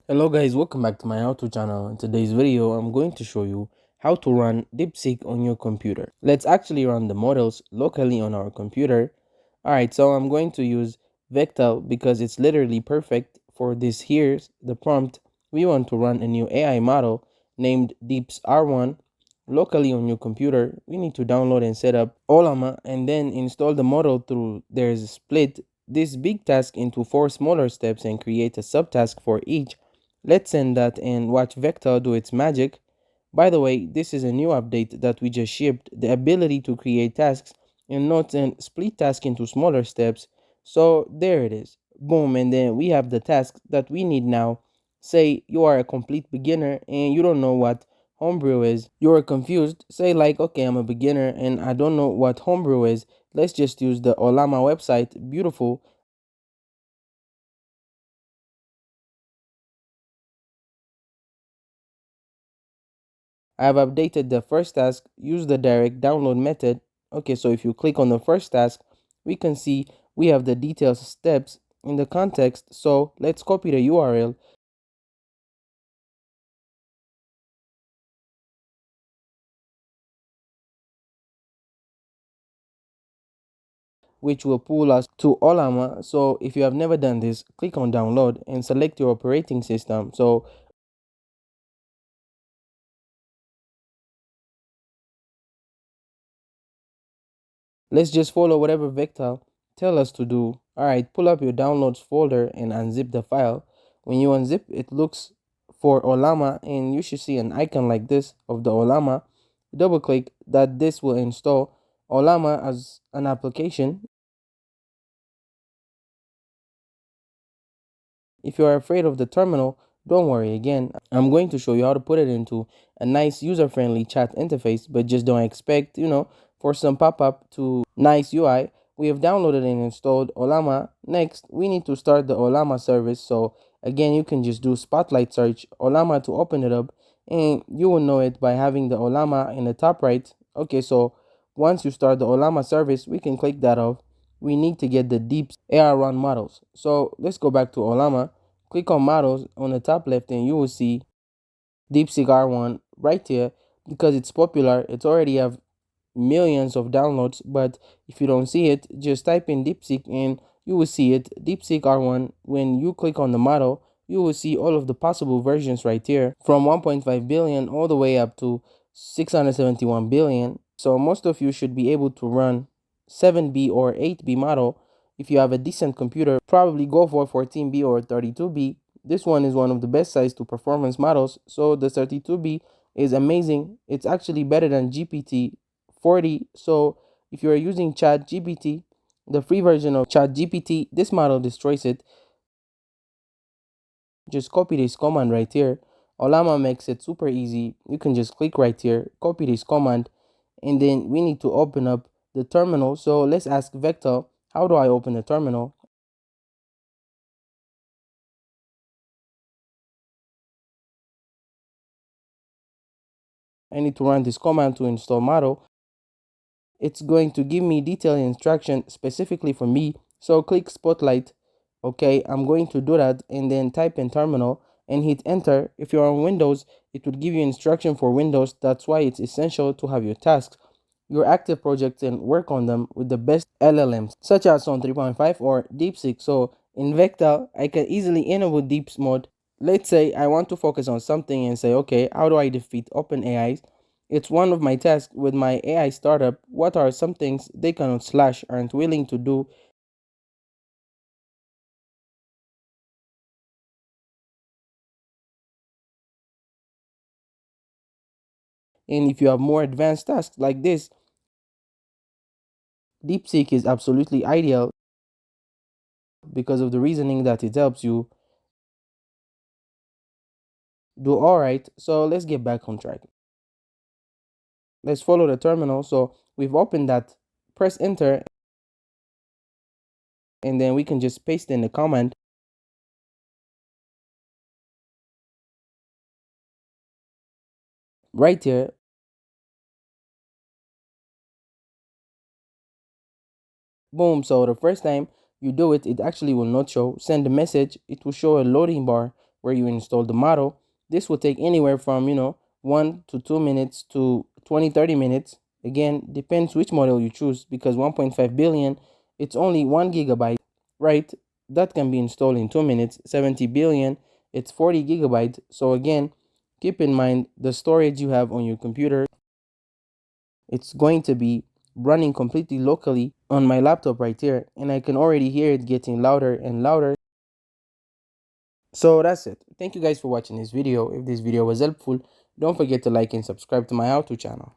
Hello guys, welcome back to my how-to channel. In today's video, I'm going to show you how to run DeepSeek on your computer. Let's actually run the models locally on our computer. Alright, so I'm going to use Vectel because it's literally perfect for this. Here's the prompt. We want to run a new AI model named DeepSeek R1 locally on your computer. We need to download and set up Olama and then install the model through there's split this big task into 4 smaller steps and create a subtask for each. Let's send that and watch Vector do its magic. By the way, this is a new update that we just shipped, the ability to create tasks and notes and split tasks into smaller steps. So there it is. Boom, and then we have the task that we need now. Say you are a complete beginner and you don't know what homebrew is. You are confused. Say like, okay, I'm a beginner and I don't know what homebrew is. Let's just use the Olama website. Beautiful. I have updated the first task, use the direct download method. Okay, so if you click on the first task, we can see we have the details steps in the context. So let's copy the URL, which will pull us to Olama. So if you have never done this, click on download and select your operating system. So let's just follow whatever vector tell us to do. All right, pull up your downloads folder and unzip the file. When you unzip, it looks for Olama and you should see an icon like this of the Olama. Double click that. This will install Olama as an application. If you are afraid of the terminal, don't worry. Again, I'm going to show you how to put it into a nice user-friendly chat interface, but just don't expect, for some pop-up to nice UI. We have downloaded and installed Olama. Next, we need to start the Olama service. So again, you can just do Spotlight search Olama to open it up, and you will know it by having the Olama in the top right. Okay, so once you start the Olama service, we can click that off. We need to get the deep AR1 models. So let's go back to Olama. Click on models on the top left and you will see DeepSeek R1 right here. Because it's popular, it's already have millions of downloads. But if you don't see it, just type in DeepSeek and you will see it. DeepSeek R1. When you click on the model, you will see all of the possible versions right here, from 1.5 billion all the way up to 671 billion. So most of you should be able to run 7B or 8B model. If you have a decent computer, probably go for 14B or 32B. This one is one of the best size to performance models. So the 32B is amazing. It's actually better than GPT 40. So if you are using Chat GPT, the free version of Chat GPT, this model destroys it. Just copy this command right here. Olama makes it super easy. You can just click right here, copy this command, and then we need to open up the terminal. So let's ask Vector, how do I open the terminal? I need to run this command to install model. It's going to give me detailed instruction specifically for me. So click Spotlight. Okay, I'm going to do that and then type in terminal and hit enter. If you're on Windows, it would give you instruction for Windows. That's why it's essential to have your tasks, your active projects, and work on them with the best LLMs, such as on 3.5 or DeepSeek. So in Vector, I can easily enable Deeps mode. Let's say I want to focus on something and say, okay, how do I defeat OpenAI? It's one of my tasks with my AI startup. What are some things they cannot slash aren't willing to do? And if you have more advanced tasks like this, DeepSeek is absolutely ideal because of the reasoning that it helps you do. All right, so let's get back on track. Let's follow the terminal. So we've opened that, press enter, and then we can just paste in the command right here. Boom. So the first time you do it, it actually will not show. Send a message, it will show a loading bar. where you install the model. This will take anywhere from 1 to 2 minutes to 20-30 minutes. Again, depends which model you choose, because 1.5 billion, it's only 1 GB, right? That can be installed in 2 minutes. 70 billion, it's 40 GB. So again, keep in mind the storage you have on your computer. It's going to be running completely locally on my laptop right here, and I can already hear it getting louder and louder. So that's it. Thank you guys for watching this video. If this video was helpful, don't forget to like and subscribe to my how-to channel.